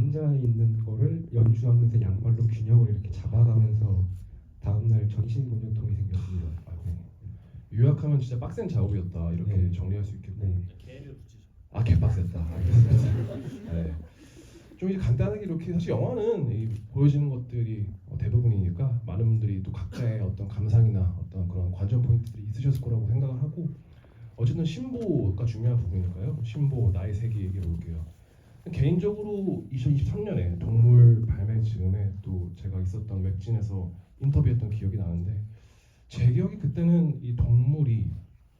혼자 있는 거를 연주하면서 양발로 균형을 이렇게 잡아가면서 다음날 전신근육통이 생겼습니다. 네. 요약하면 진짜 빡센 작업이었다 이렇게 네. 정리할 수 있겠고. 네. 개를 붙이죠. 아 개빡셌다. 알겠습니다. 네. 좀 이제 간단하게 이렇게 사실 영화는 이 보여지는 것들이 대부분이니까 많은 분들이 또 각자의 어떤 감상이나 어떤 그런 관전 포인트들이 있으셨을 거라고 생각을 하고 어쨌든 신보가 중요한 부분이니까요. 신보 나의 세계 얘기해 볼게요. 개인적으로 2023년에 동물 발매 즈음에 또 제가 있었던 웹진에서 인터뷰했던 기억이 나는데 제 기억이 그때는 이 동물이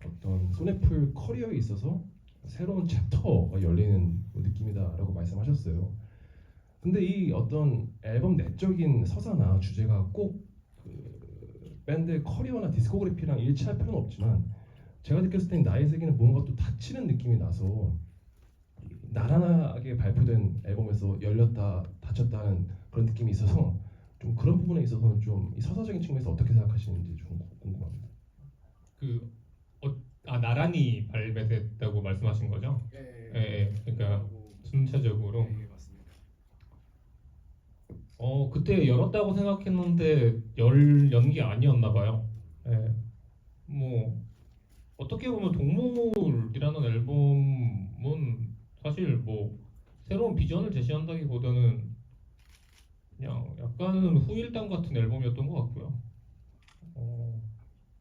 어떤 손애플 커리어에 있어서 새로운 챕터가 열리는 느낌이다라고 말씀하셨어요. 근데 이 어떤 앨범 내적인 서사나 주제가 꼭 그 밴드의 커리어나 디스코그래피랑 일치할 필요는 없지만 제가 느꼈을 땐 나의 세계는 뭔가 또 닫히는 느낌이 나서 나란하게 발표된 앨범에서 열렸다 닫혔다는 그런 느낌이 있어서 좀 그런 부분에 있어서는 좀 이 서사적인 측면에서 어떻게 생각하시는지 좀 궁금합니다. 나란히 발매됐다고 말씀하신 거죠? 예, 그러니까 순차적으로. 네, 맞습니다. 그때 열었다고 생각했는데 연 게 아니었나 봐요. 예, 뭐 어떻게 보면 동물이라는 앨범은 사실 뭐 새로운 비전을 제시한다기보다는 그냥 약간은 후일담 같은 앨범이었던 것 같고요.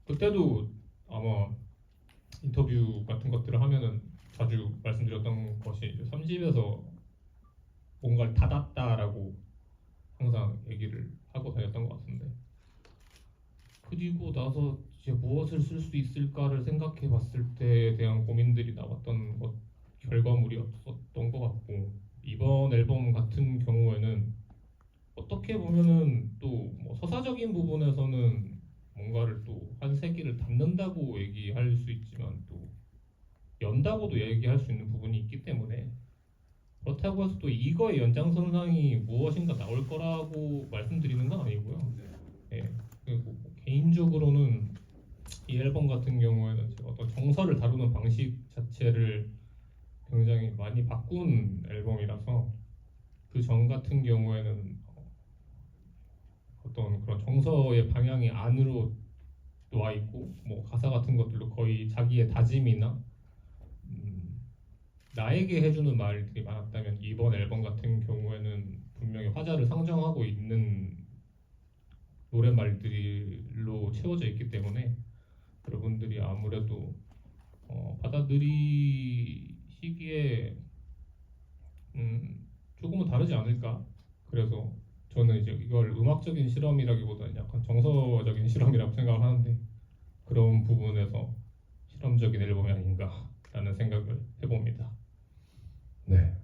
그때도 아마 인터뷰 같은 것들을 하면은 자주 말씀드렸던 것이 3집에서 뭔가를 닫았다라고 항상 얘기를 하고 다녔던 것 같은데 그리고 나서 이제 무엇을 쓸 수 있을까를 생각해 봤을 때에 대한 고민들이 나왔던 것 결과물이었던 것 같고 이번 앨범 같은 경우에는 어떻게 보면은 또 뭐 서사적인 부분에서는 뭔가를 또 한 세기를 닫는다고 얘기할 수 있지만 또 연다고도 얘기할 수 있는 부분이 있기 때문에 그렇다고 해서 또 이거의 연장선상이 무엇인가 나올 거라고 말씀드리는 건 아니고요. 예, 그리고 뭐 개인적으로는 이 앨범 같은 경우에는 제가 어떤 정서를 다루는 방식 자체를 굉장히 많이 바꾼 앨범이라서 그 전 같은 경우에는 어떤 그런 정서의 방향이 안으로 와 있고 뭐 가사 같은 것들도 거의 자기의 다짐이나 나에게 해주는 말들이 많았다면 이번 앨범 같은 경우에는 분명히 화자를 상정하고 있는 노랫말들로 채워져 있기 때문에 여러분들이 아무래도 받아들이시기에 조금은 다르지 않을까. 그래서 저는 이제 이걸 음악적인 실험이라기보다는 약간 정서적인 실험이라고 생각을 하는데 그런 부분에서 실험적인 앨범이 아닌가라는 생각을 해봅니다. 네.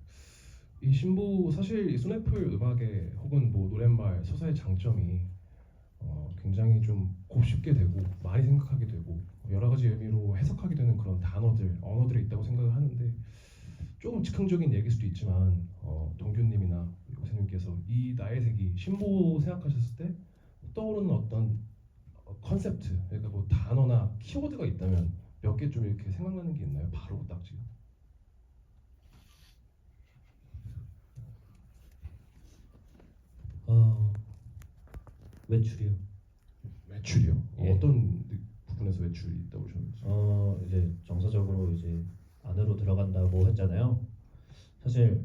이 신보 사실 이 손애플 음악의 혹은 뭐 노랫말 서사의 장점이 굉장히 좀 곱씹게 되고 많이 생각하게 되고 여러 가지 의미로 해석하게 되는 그런 단어들, 언어들이 있다고 생각을 하는데 조금 즉흥적인 얘기일 수도 있지만 동규님이나 요새님께서 이 나의 세기 신보 생각하셨을 때 떠오르는 어떤 컨셉트, 그러니까 뭐 단어나 키워드가 있다면 몇 개 좀 이렇게 생각나는 게 있나요? 바로 딱 지금. 외출이요. 외출이요? 예. 어떤 부분에서 외출이 있다고 보셨어요? 이제 정서적으로 이제 안으로 들어간다고 했잖아요. 사실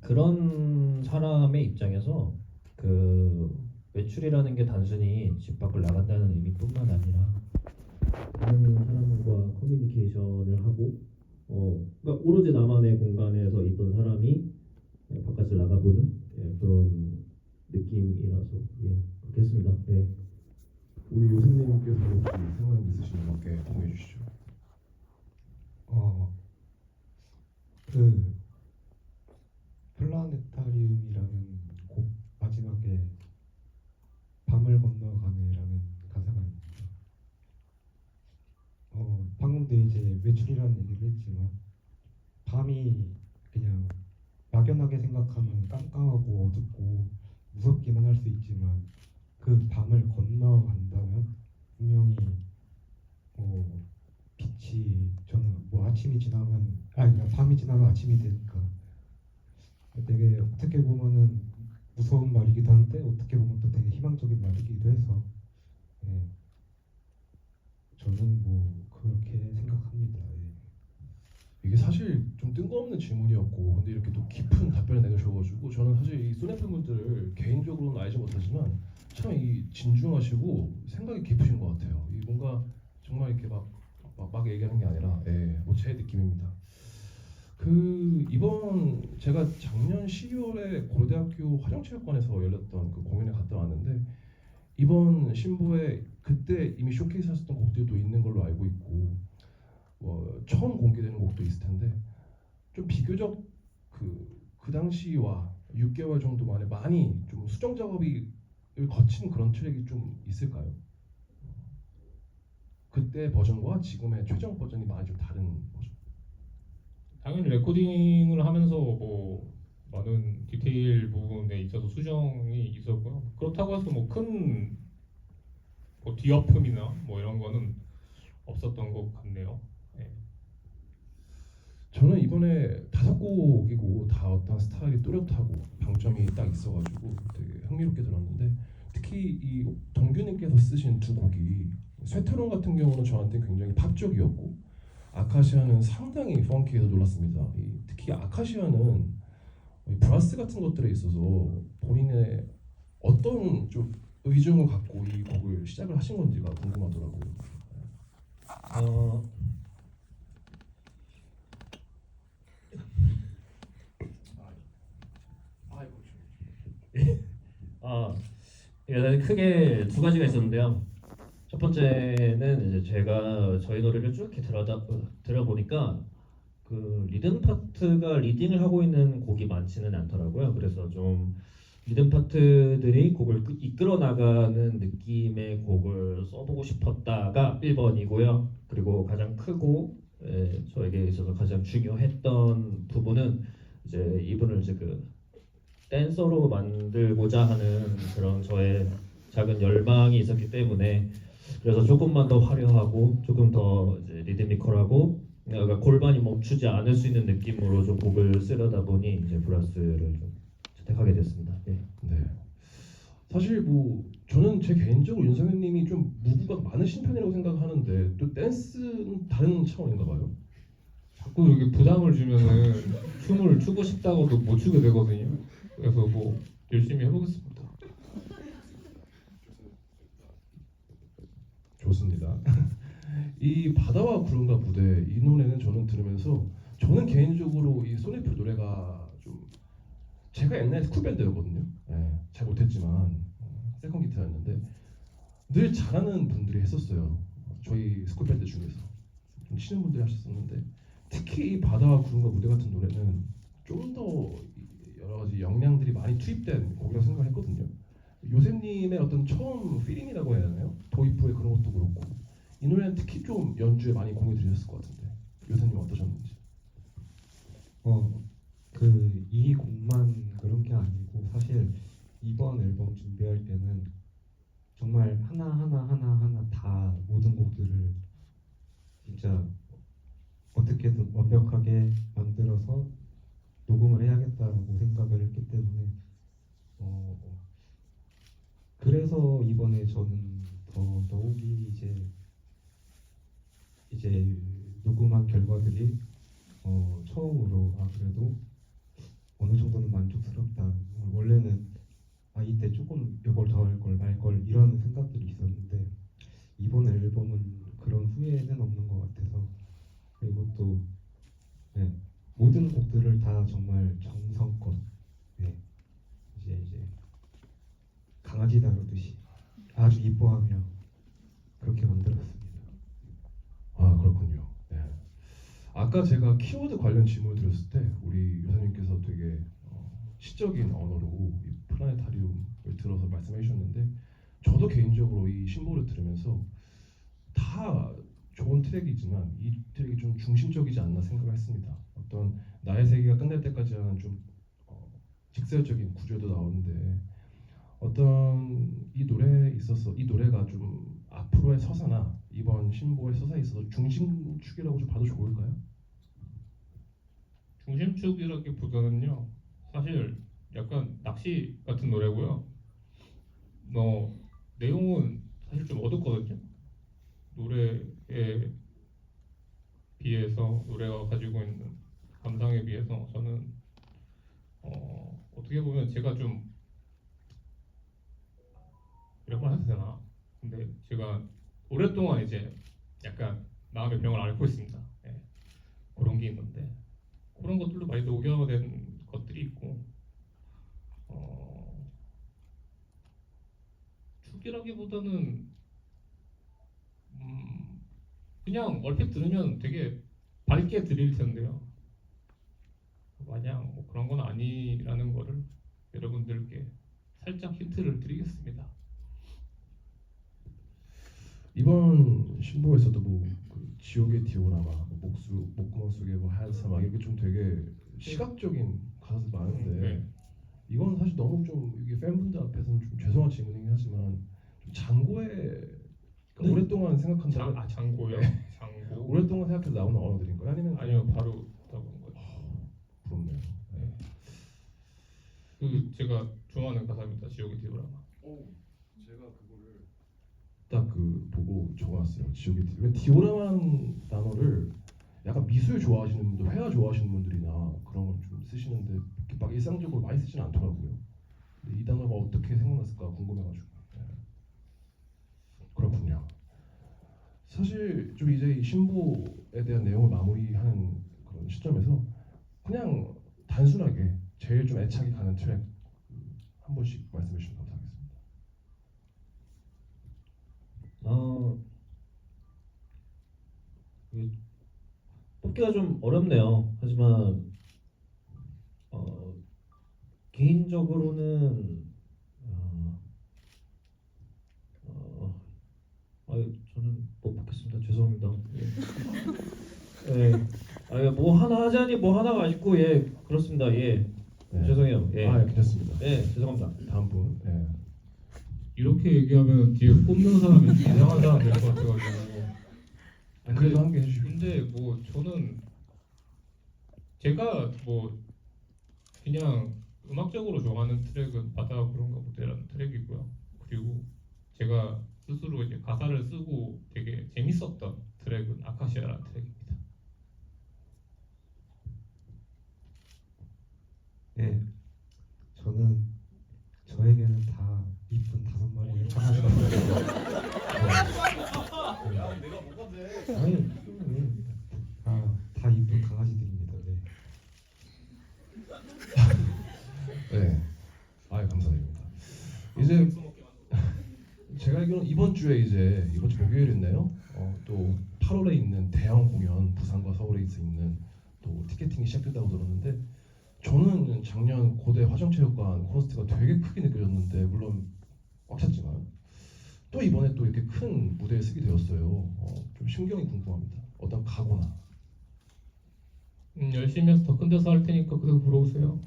그런 사람의 입장에서 그 외출이라는 게 단순히 집 밖을 나간다는 의미뿐만 아니라 다른 사람과 커뮤니케이션을 하고 그러니까 오로지 나만의 공간에서 있던 사람이 바깥을 나가보는 그런 느낌이라서 그렇게 했습니다. 우리 요새님께서 혹시 생각 있으시면 몇 개 공유해 주시죠. 그 플라네타리움이라는 곡 마지막에 밤을 건너가네라는 가사가 있습니다. 방금도 이제 외출이라는 얘기를 했지만 밤이 그냥 막연하게 생각하면 깜깜하고 어둡고 무섭기만 할 수 있지만 그 밤을 건너간다면 분명히 빛이 저는 뭐 아침이 지나면 아니 밤이 지나면 아침이 되니까 되게 어떻게 보면은 무서운 말이기도 한데 어떻게 보면 또 되게 희망적인 말이기도 해서 예, 저는 뭐 그렇게 생각합니다. 예. 이게 사실 좀 뜬금없는 질문이었고 근데 이렇게 또 깊은 답변을 내주셔가지고 저는 사실 이 소네팬분들 개인적으로는 알지 못하지만 참 이 진중하시고 생각이 깊으신 것 같아요. 이 뭔가 정말 이렇게 막 얘기하는 게 아니라 뭐 제 느낌입니다. 그 이번 제가 작년 12월에 고려대학교 화정체육관에서 열렸던 그 공연에 갔다 왔는데 이번 신보에 그때 이미 쇼케이스 하셨던 곡들도 있는 걸로 알고 있고 처음 공개되는 곡도 있을 텐데 좀 비교적 그 당시와 6개월 정도 만에 많이 좀 수정 작업이 거친 그런 트랙이 좀 있을까요? 그때 버전과 지금의 최종 버전이 많이 좀 다른 버전. 당연히 레코딩을 하면서 뭐 많은 디테일 부분에 있어서 수정이 있었고요. 그렇다고 해서 뭐 큰 뭐 뒤엎음이나 뭐 이런 거는 없었던 것 같네요. 예. 저는 이번에 5곡이고 다 어떤 스타일이 또렷하고 방점이 딱 있어가지고 되게 흥미롭게 들었는데 특히 이 동규님께서 쓰신 2곡이 쇠트론 같은 경우는 저한테 굉장히 팝적이었고 아카시아는 상당히 펑키해서 놀랐습니다. 특히 아카시아는 이 브라스 같은 것들에 있어서 본인의 어떤 좀 의중을 갖고 이 곡을 시작을 하신 건지가 궁금하더라고요. 어, 이게 크게 두 가지가 있었는데요. 첫 번째는 이제 제가 저희 노래를 쭉 이렇게 들어보니까 그 리듬 파트가 리딩을 하고 있는 곡이 많지는 않더라고요. 그래서 좀 리듬 파트들이 곡을 이끌어 나가는 느낌의 곡을 써보고 싶었다가 1번이고요. 그리고 가장 크고 저에게 있어서 가장 중요했던 부분은 이제 이분을 이제 그 댄서로 만들고자 하는 그런 저의 작은 열망이 있었기 때문에 그래서 조금만 더 화려하고 조금 더 이제 리드미컬하고 그러니까 골반이 멈추지 않을 수 있는 느낌으로 좀 곡을 쓰려다 보니 이제 브라스를 좀 선택하게 됐습니다. 예. 네. 사실 뭐 저는 제 개인적으로 윤성현님이 좀 무브가 많으신 편이라고 생각하는데 또 댄스는 다른 차원인가 봐요. 자꾸 이렇게 부담을 주면은 춤을 추고 싶다고도 못 추게 되거든요. 그래서 뭐 열심히 해보겠습니다. 좋습니다. 이 바다와 구름과 무대 이 노래는 저는 들으면서 저는 개인적으로 이 소네프 노래가 좀 제가 옛날에 스쿨밴드였거든요. 잘 못했지만 세컨 기타였는데 늘 잘하는 분들이 했었어요. 저희 스쿨밴드 중에서 좀 치는 분들이 하셨었는데 특히 이 바다와 구름과 무대 같은 노래는 좀 더 여러 가지 역량들이 많이 투입된 곡이라고 생각했거든요. 요셉님의 어떤 처음 필링이라고 해야 하나요? 도입부의 그런 것도 그렇고 이 노래는 특히 좀 연주에 많이 공유 드리셨을 것 같은데 요셉님 어떠셨는지? 그 이 곡만 그런 게 아니고 사실 이번 앨범 준비할 때는 정말 하나 다 모든 곡들을 진짜 어떻게든 완벽하게 만들어서 녹음을 해야겠다라고 생각을 했기 때문에 그래서 이번에 저는 더욱이 이제 녹음한 결과들이 처음으로 그래도 어느 정도는 만족스럽다. 원래는 이때 조금 이걸 더 할 걸 말 걸 이런 생각들이 있었는데 이번 앨범은 그런 후회는 없는 것 같아서 그리고 또 네, 모든 곡들을 다 정말 정성껏 이제 강아지 다루듯이 아주 이뻐하며 그렇게 만들었습니다. 아 그렇군요. 네. 아까 제가 키워드 관련 질문을 드렸을 때 우리 요사님께서 되게 시적인 언어로 이 플라네타리움을 들어서 말씀해 주셨는데 저도 개인적으로 이 신보를 들으면서 다 좋은 트랙이지만 이 트랙이 좀 중심적이지 않나 생각을 했습니다. 어떤 나의 세계가 끝날 때까지 하는 좀 직설적인 구조도 나오는데 어떤 이 노래에 있어서 이 노래가 좀 앞으로의 서사나 이번 신보의 서사에 있어서 중심축이라고 좀 봐도 좋을까요? 중심축이라기보다는요. 사실 약간 낚시 같은 노래고요. 내용은 사실 좀 어둡거든요. 노래에 비해서 노래가 가지고 있는 감상에 비해서 저는 어떻게 보면 제가 좀 이런 말 해도 되나? 근데 제가 오랫동안 이제 약간 마음의 병을 앓고 있습니다. 예, 그런 게 있는데 그런 것들도 많이 녹여낸 것들이 있고 어, 축이라기보다는 그냥 얼핏 들으면 되게 밝게 들릴 텐데요. 마냥 뭐 그런 건 아니라는 거를 여러분들께 살짝 힌트를 드리겠습니다. 이번 신보에서도 그 지옥의 디오라마, 목구멍 속에 뭐 하얀 사막 이게 좀 되게 시각적인 가사도 많은데 네. 이건 사실 너무 좀 이게 팬분들 앞에서는 좀 죄송한 질문이긴 하지만 좀 장고에 네? 오랫동안 생각한다면 장고요. 네. 장고. 오랫동안 생각해서 나오는 언어들인가요? 아니면 아니요, 바로 나오는 거죠. 부럽네요. 네. 그 제가 좋아하는 가사입니다. 지옥의 디오라마. 제가 그거를 딱 그 보고 적어놨어요. 지옥의 왜 디오라마라는 단어를 약간 미술 좋아하시는 분들, 회화 좋아하시는 분들이나 그런 걸 좀 쓰시는데 이렇게 막 일상적으로 많이 쓰지는 않더라고요. 근데 이 단어가 어떻게 생각났을까 궁금해가지고. 네. 그렇군요. 사실 좀 이제 이 신보에 대한 내용을 마무리하는 그런 시점에서 그냥 단순하게 제일 좀 애착이 가는 트랙 한 번씩 말씀해 주시면 감사하겠습니다. 이게 뽑기가 좀 어렵네요. 하지만 개인적으로는 저는 못 뽑겠습니다. 죄송합니다. 예. 뭐 하나 하자니 뭐 하나가 아쉽고 예 그렇습니다. 예 네. 죄송해요. 예. 괜찮습니다. 예 죄송합니다. 다음 분. 네. 이렇게 얘기하면 뒤에 꼽는 사람이 이상한 사람 될 것 같아가지고. 그래도 한 개 해주시고. 근데 뭐 저는 제가 뭐 그냥 음악적으로 좋아하는 트랙은 바다 그런가 보다라는 트랙이고요. 그리고 제가 스스로 이제 가사를 쓰고 되게 재밌었던 트랙은 아카시아라는 트랙입니다. 네, 저에게는 다 이쁜 5마리의 강아지가 있어요. 아니, 다 이쁜 강아지들입니다. 네. 네. 감사드립니다. 이제 제가 알기로는 이번 주 목요일이었나요? 또 8월에 있는 대형 공연 부산과 서울에 있는 또 티켓팅이 시작된다고 들었는데 저는 작년 고대 화정체육관 콘서트가 되게 크게 느껴졌는데 물론 꽉 찼지만 또 이번에 또 이렇게 큰 무대에 서게 되었어요. 좀 심경이 궁금합니다. 어떤 각오나. 열심히 해서 더 큰 데서 할 테니까 그거 보러 오세요.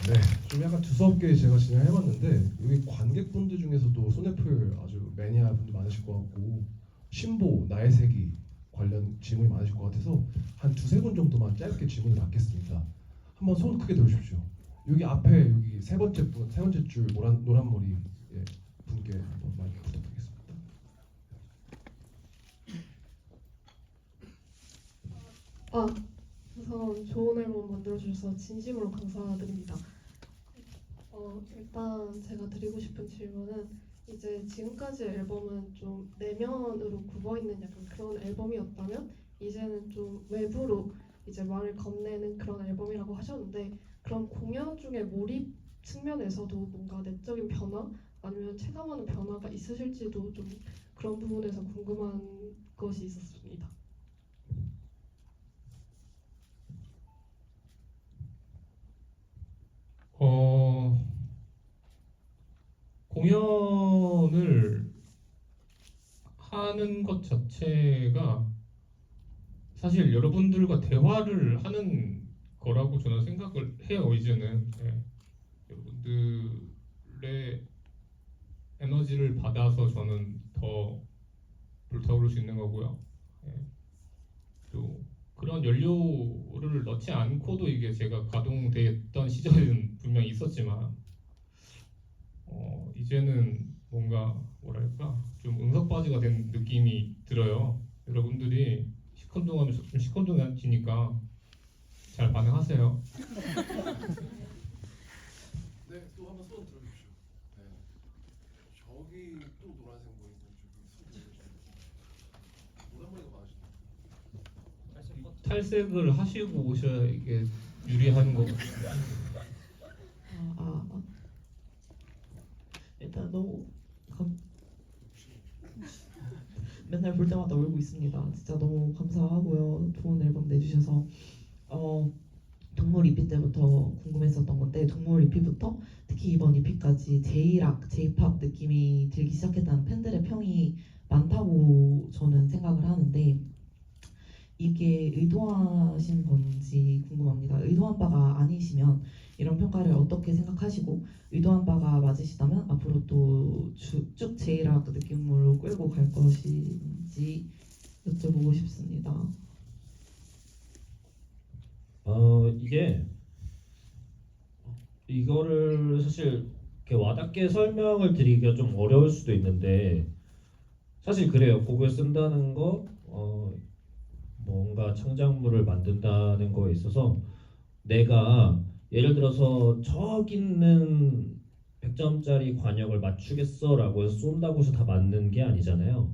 네, 좀 약간 두서없게 제가 진행해봤는데 여기 관객분들 중에서도 손해풀 아주 매니아 분들 많으실 것 같고 신보, 나의 세기 관련 질문이 많으실 것 같아서 한 2-3분 정도만 짧게 질문을 받겠습니다. 한번 손 크게 들어주십시오. 여기 앞에 여기 세 번째 줄 노란 머리 분께 한번 마이크 부탁드리겠습니다. 우선 좋은 앨범 만들어주셔서 진심으로 감사드립니다. 일단 제가 드리고 싶은 질문은 이제 지금까지 앨범은 좀 내면으로 굽어있는 약간 그런 앨범이었다면 이제는 좀 외부로 이제 말을 건네는 그런 앨범이라고 하셨는데 그런 공연 중에 몰입 측면에서도 뭔가 내적인 변화 아니면 체감하는 변화가 있으실지도 좀 그런 부분에서 궁금한 것이 있었습니다. 공연을 하는 것 자체가 사실 여러분들과 대화를 하는 거라고 저는 생각을 해요. 이제는 여러분들의 에너지를 받아서 저는 더 불타오를 수 있는 거고요. 또 그런 물론 연료를 넣지 않고도 이게 제가 가동됐던 시절은 분명히 있었지만 이제는 뭔가 뭐랄까 좀 응석바지가 된 느낌이 들어요. 여러분들이 시큰둥하면 좀 시큰둥해지니까 잘 반응하세요. 네, 또 한번 손 들어주십시오. 네. 저기 또 노란색 뭐 있는 저기 손 들어주십시오. 오랜만에 많으시네요. 탈색을 하시고 오셔야 이게 유리한 거. 일단 너무 맨날 볼 때마다 울고 있습니다. 진짜 너무 감사하고요. 좋은 앨범 내주셔서 동물 EP 때부터 궁금했었던 건데 동물 EP부터 특히 이번 EP까지 제이락, 제이팝 느낌이 들기 시작했다는 팬들의 평이 많다고 저는 생각을 하는데 이게 의도하신 건지 궁금합니다. 의도한 바가 아니시면 이런 평가를 어떻게 생각하시고 의도한 바가 맞으시다면 앞으로 또 쭉 제이락 느낌으로 끌고 갈 것인지 여쭤보고 싶습니다. 이거를 사실 이렇게 와닿게 설명을 드리기가 좀 어려울 수도 있는데 사실 그래요. 곡을 쓴다는 거 뭔가 창작물을 만든다는 거에 있어서 내가 예를 들어서 저기 있는 100점짜리 관역을 맞추겠어라고 해서 쏜다고 해서 다 맞는 게 아니잖아요.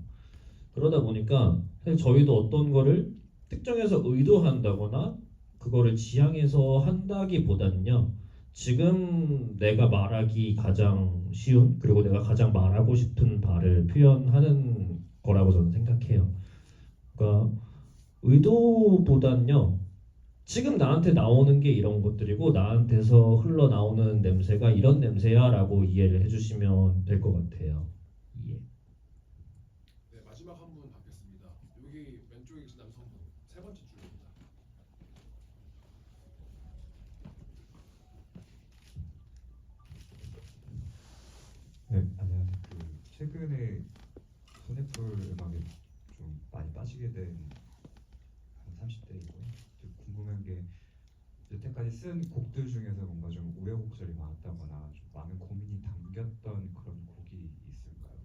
그러다 보니까 사실 저희도 어떤 거를 특정해서 의도한다거나 그거를 지향해서 한다기보다는요. 지금 내가 말하기 가장 쉬운 그리고 내가 가장 말하고 싶은 바를 표현하는 거라고 저는 생각해요. 그러니까 의도보다는요. 지금 나한테 나오는 게 이런 것들이고 나한테서 흘러나오는 냄새가 이런 냄새야라고 이해를 해주시면 될 것 같아요. 예. 네, 마지막 한 분 받겠습니다. 여기 왼쪽에 계신 남성분 세 번째 줄입니다. 네, 안녕하세요. 최근에 소넷불 음악에 좀 많이 빠지게 된 한 30대이고요. 궁금한 게 여태까지 쓴 곡들 중에서 뭔가 좀 우여곡절이 많았다거나 좀 많은 고민이 담겼던 그런 곡이 있을까요?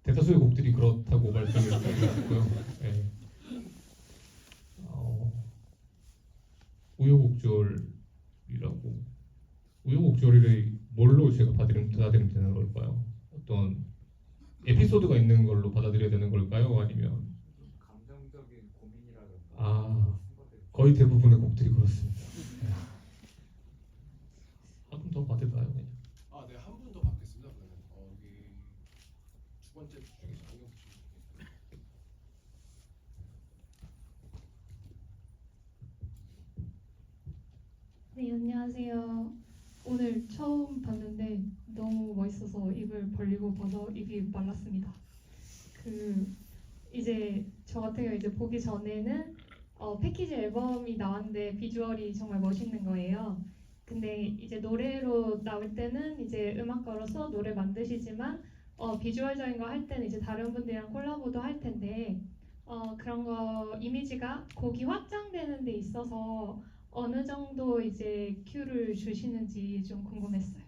대다수의 곡들이 그렇다고 말씀을 드렸고요. 네. 우여곡절이라고 우여곡절을 뭘로 제가 받아들이면 되는 걸까요? 어떤 에피소드가 있는 걸로 받아들여야 되는 걸까요? 아니면 감정적인 고민이라든가 거의 대부분의 곡들이 그렇습니다. 한 번 더 받을까요? 그냥? 네, 한 분 더 받겠습니다. 그러면 여기 두 번째 줄 중에 안경 쓰시는 분. 네, 안녕하세요. 오늘 처음 봤는데 너무 멋있어서 입을 벌리고 봐서 입이 말랐습니다. 이제 저 같은 경우 이제 보기 전에는 패키지 앨범이 나왔는데 비주얼이 정말 멋있는 거예요. 근데 이제 노래로 나올 때는 이제 음악가로서 노래 만드시지만 비주얼적인 거 할 때는 이제 다른 분들이랑 콜라보도 할 텐데 그런 거 이미지가 곡이 확장되는 데 있어서 어느 정도 이제 큐를 주시는지 좀 궁금했어요.